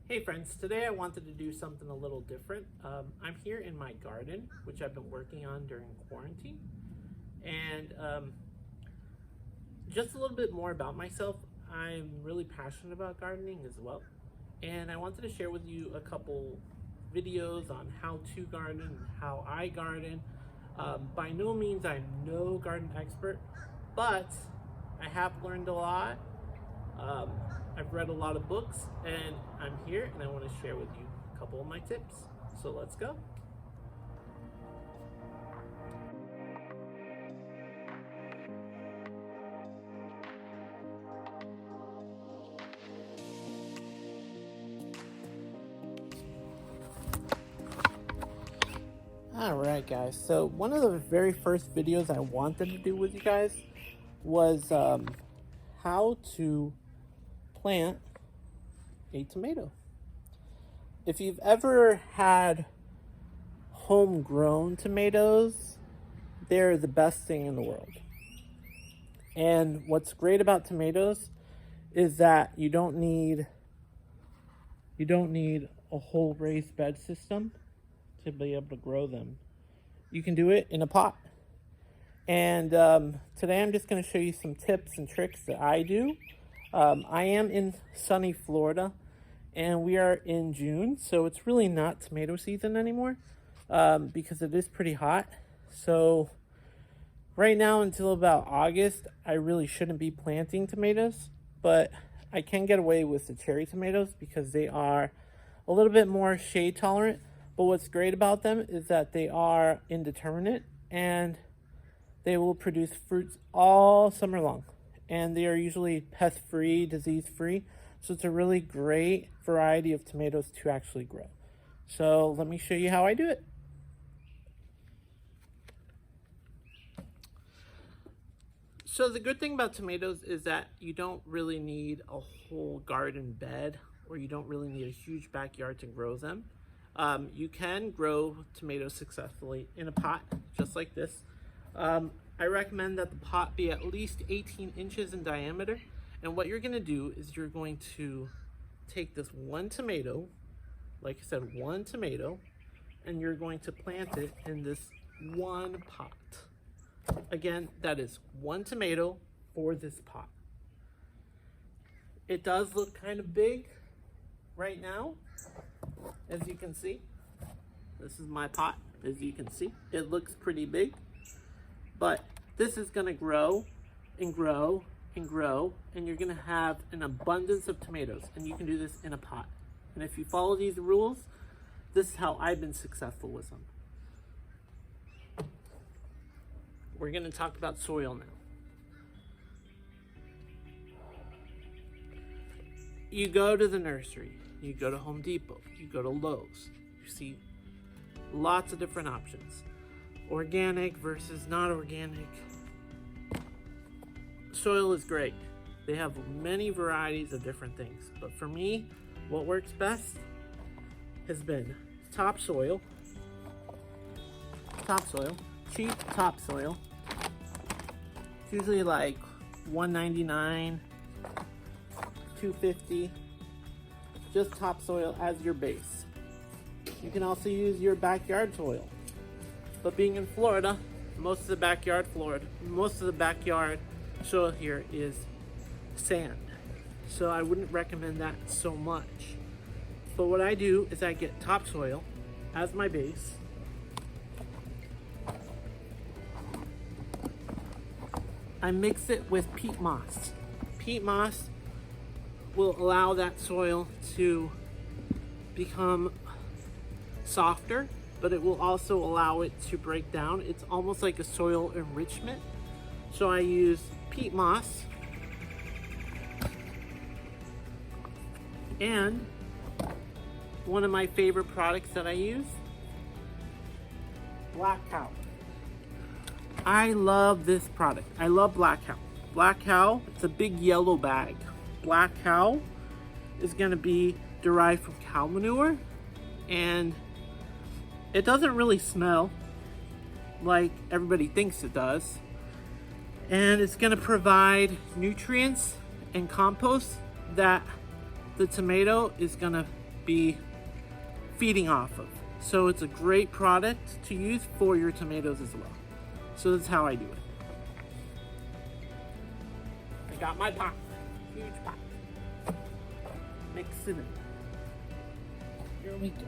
Hey friends, today I wanted to do something a little different. I'm here in my garden, which I've been working on during quarantine. And just a little bit more about myself. I'm really passionate about gardening as well. And I wanted to share with you a couple videos on how to garden and how I garden. By no means I'm no garden expert, but I have learned a lot. I've read a lot of books, and I'm here and I want to share with you a couple of my tips. So let's go. Alright guys, so one of the very first videos I wanted to do with you guys was how to plant a tomato. If you've ever had homegrown tomatoes, they're the best thing in the world. And what's great about tomatoes is that you don't need a whole raised bed system to be able to grow them. You can do it in a pot. And today I'm just going to show you some tips and tricks that I do. I am in sunny Florida, and we are in June, so it's really not tomato season anymore because it is pretty hot. So right now until about August, I really shouldn't be planting tomatoes, but I can get away with the cherry tomatoes because they are a little bit more shade tolerant. But what's great about them is that they are indeterminate and they will produce fruits all summer long. And they are usually pest-free, disease-free. So it's a really great variety of tomatoes to actually grow. So let me show you how I do it. So the good thing about tomatoes is that you don't really need a whole garden bed, or you don't really need a huge backyard to grow them. You can grow tomatoes successfully in a pot, just like this. I recommend that the pot be at least 18 inches in diameter. And what you're gonna do is you're going to take this one tomato, like I said, one tomato, and you're going to plant it in this one pot. Again, that is one tomato for this pot. It does look kind of big right now, as you can see. This is my pot, as you can see. It looks pretty big, but this is gonna grow and grow and grow, and you're gonna have an abundance of tomatoes, and you can do this in a pot. And if you follow these rules, this is how I've been successful with them. We're gonna talk about soil now. You go to the nursery, you go to Home Depot, you go to Lowe's, you see lots of different options. Organic versus not organic. Soil is great. They have many varieties of different things, but for me, what works best has been topsoil, cheap topsoil. It's usually like $1.99, $2.50. Just topsoil as your base. You can also use your backyard soil. But being in Florida, most of the backyard soil here is sand. So I wouldn't recommend that so much. But what I do is I get topsoil as my base. I mix it with peat moss. Peat moss will allow that soil to become softer, but it will also allow it to break down. It's almost like a soil enrichment. So I use peat moss and one of my favorite products that I use, Black Cow. I love this product. I love Black Cow. Black Cow, it's a big yellow bag. Black Cow is going to be derived from cow manure, and it doesn't really smell like everybody thinks it does, and it's going to provide nutrients and compost that the tomato is going to be feeding off of. So it's a great product to use for your tomatoes as well. So that's how I do it. I got my pot, huge pot. Mix it in. Here we go.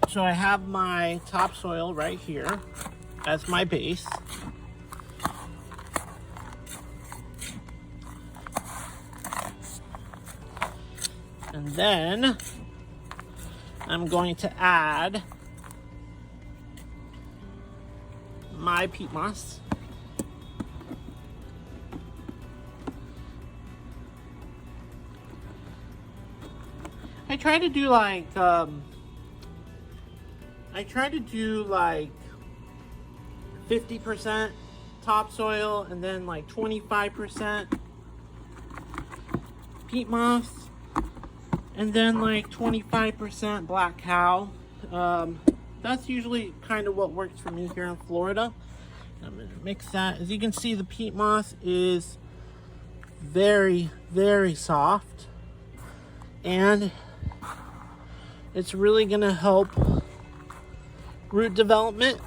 So I have my topsoil right here as my base. And then I'm going to add my peat moss. I try to do like 50% topsoil and then like 25% peat moss and then like 25% black cow. That's usually kind of what works for me here in Florida. I'm gonna mix that. As you can see, the peat moss is very, very soft, and it's really gonna help root development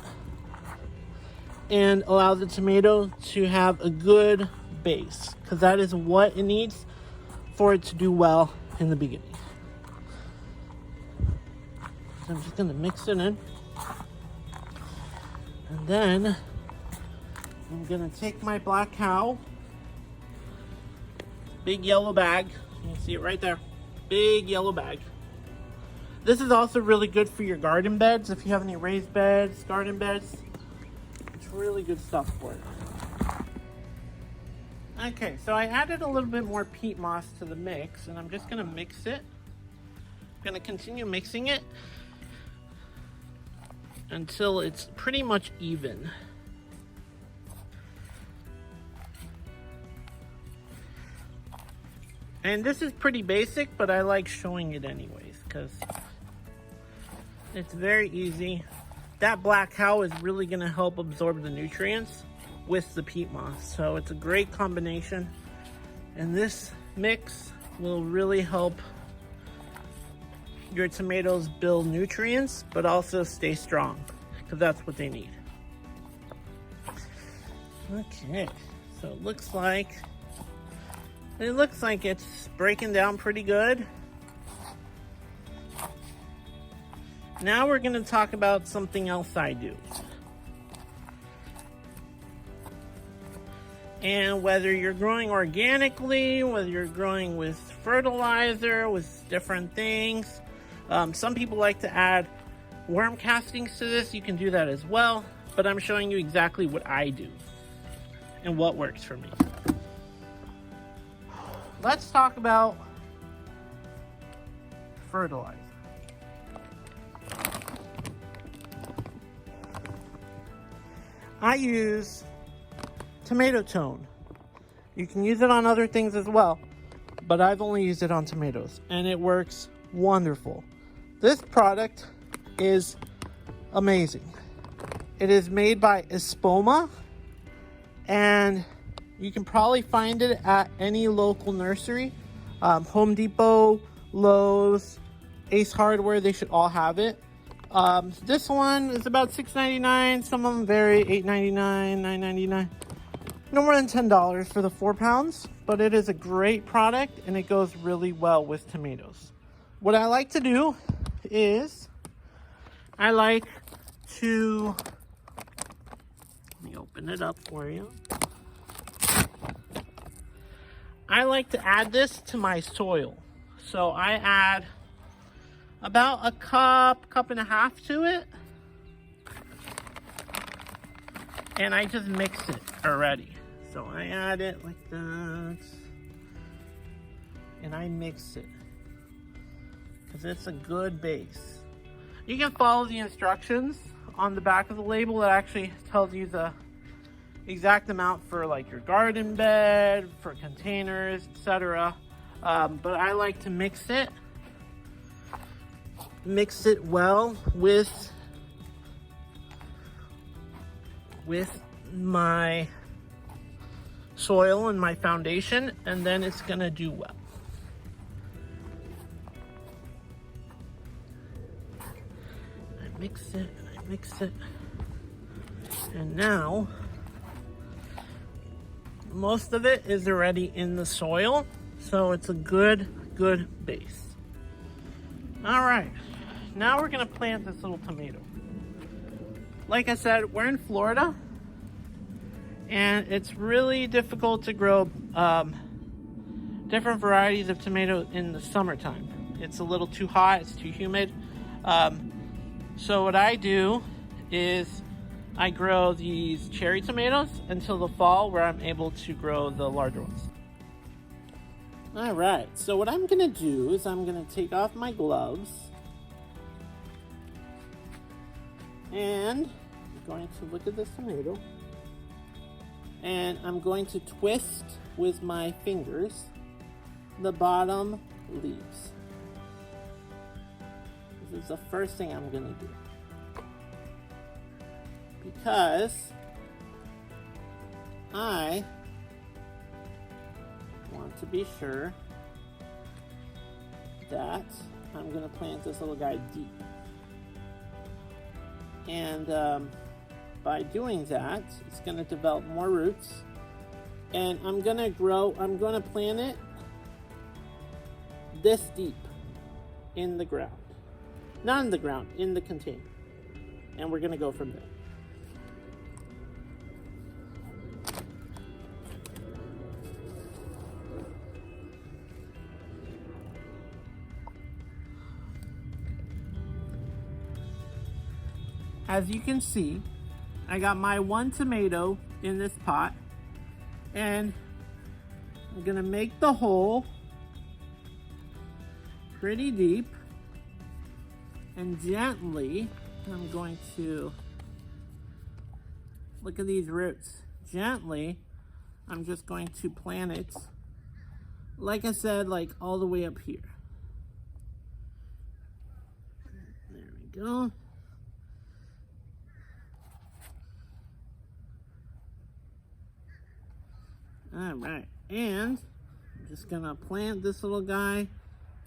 and allow the tomato to have a good base, because that is what it needs for it to do well in the beginning. So I'm just gonna mix it in, and then I'm gonna take my black cow, big yellow bag. You can see it right there, big yellow bag. This is also really good for your garden beds. If you have any raised beds, garden beds, it's really good stuff for it. Okay, so I added a little bit more peat moss to the mix, and I'm just gonna mix it. I'm gonna continue mixing it until it's pretty much even. And this is pretty basic, but I like showing it anyways, because it's very easy. That black cow is really gonna help absorb the nutrients with the peat moss. So it's a great combination. And this mix will really help your tomatoes build nutrients, but also stay strong, because that's what they need. Okay, so it looks like it's breaking down pretty good. Now we're gonna talk about something else I do. And whether you're growing organically, whether you're growing with fertilizer, with different things, some people like to add worm castings to this. You can do that as well, but I'm showing you exactly what I do and what works for me. Let's talk about fertilizer. I use tomato tone. You can use it on other things as well, but I've only used it on tomatoes, and it works wonderful. This product is amazing. It is made by Espoma, and you can probably find it at any local nursery. Home Depot, Lowe's, Ace Hardware, they should all have it. This one is about $6.99. Some of them vary, $8.99, $9.99. No more than $10 for the 4 pounds, but it is a great product and it goes really well with tomatoes. What I like to do is I like to, let me open it up for you. I like to add this to my soil. So I add about a cup and a half to it. And I just mix it already. So I add it like that. And I mix it, because it's a good base. You can follow the instructions on the back of the label that actually tells you the exact amount for like your garden bed, for containers, etc. But I like to mix it well with soil in my foundation, and then it's gonna do well. I mix it, and now most of it is already in the soil, so it's a good base. All right, now we're gonna plant this little tomato. Like I said, we're in Florida, and it's really difficult to grow different varieties of tomato in the summertime. It's a little too hot, it's too humid. So what I do is I grow these cherry tomatoes until the fall, where I'm able to grow the larger ones. All right, so what I'm gonna do is I'm gonna take off my gloves, and I'm going to look at this tomato, and I'm going to twist with my fingers the bottom leaves. This is the first thing I'm gonna do, because I want to be sure that I'm gonna plant this little guy deep. And by doing that, it's gonna develop more roots, and I'm gonna plant it this deep in the ground. Not in the ground, in the container. And we're gonna go from there. As you can see, I got my one tomato in this pot, and I'm gonna make the hole pretty deep, and gently, I'm going to, look at these roots. Gently, I'm just going to plant it, like I said, like all the way up here. There we go. All right, and I'm just gonna plant this little guy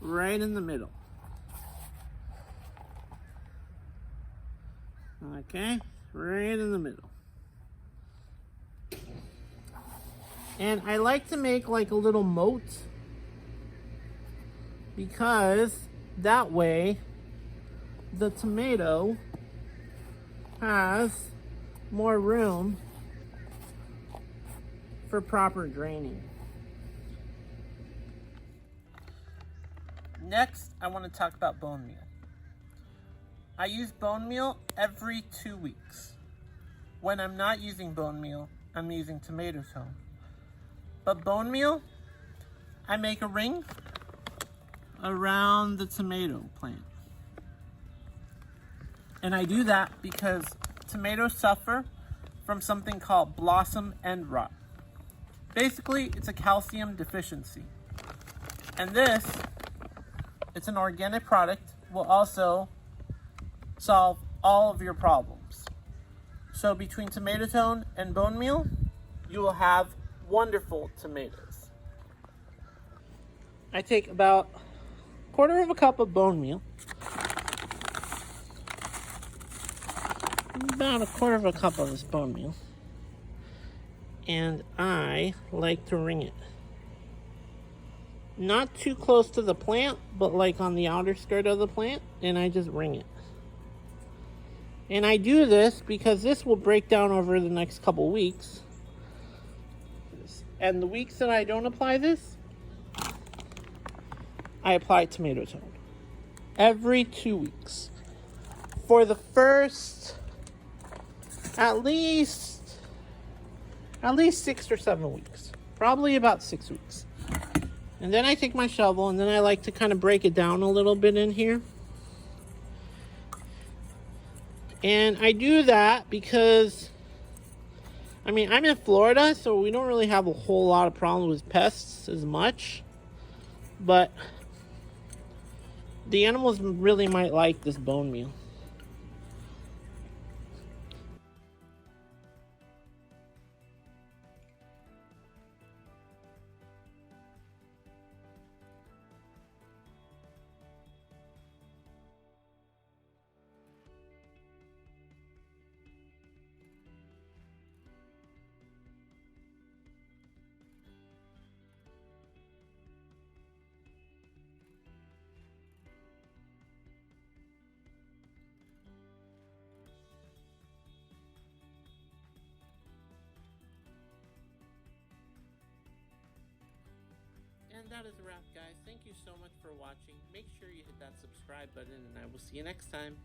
right in the middle. Okay, right in the middle. And I like to make like a little moat, because that way the tomato has more room for proper draining. Next, I want to talk about bone meal. I use bone meal every 2 weeks. When I'm not using bone meal, I'm using tomato tone. But bone meal, I make a ring around the tomato plant. And I do that because tomatoes suffer from something called blossom end rot. Basically, it's a calcium deficiency. And this, it's an organic product, will also solve all of your problems. So between tomato tone and bone meal, you will have wonderful tomatoes. I take about 1/4 cup of bone meal, about 1/4 cup of this bone meal, and I like to ring it. Not too close to the plant, but like on the outer skirt of the plant, and I just ring it. And I do this because this will break down over the next couple weeks. And the weeks that I don't apply this, I apply tomato tone. Every 2 weeks. For the first, at least 6 or 7 weeks. Probably about 6 weeks. And then I take my shovel, and then I like to kind of break it down a little bit in here. And I do that because, I mean, I'm in Florida, so we don't really have a whole lot of problems with pests as much. But the animals really might like this bone meal. And that is a wrap, guys. Thank you so much for watching. Make sure you hit that subscribe button, and I will see you next time.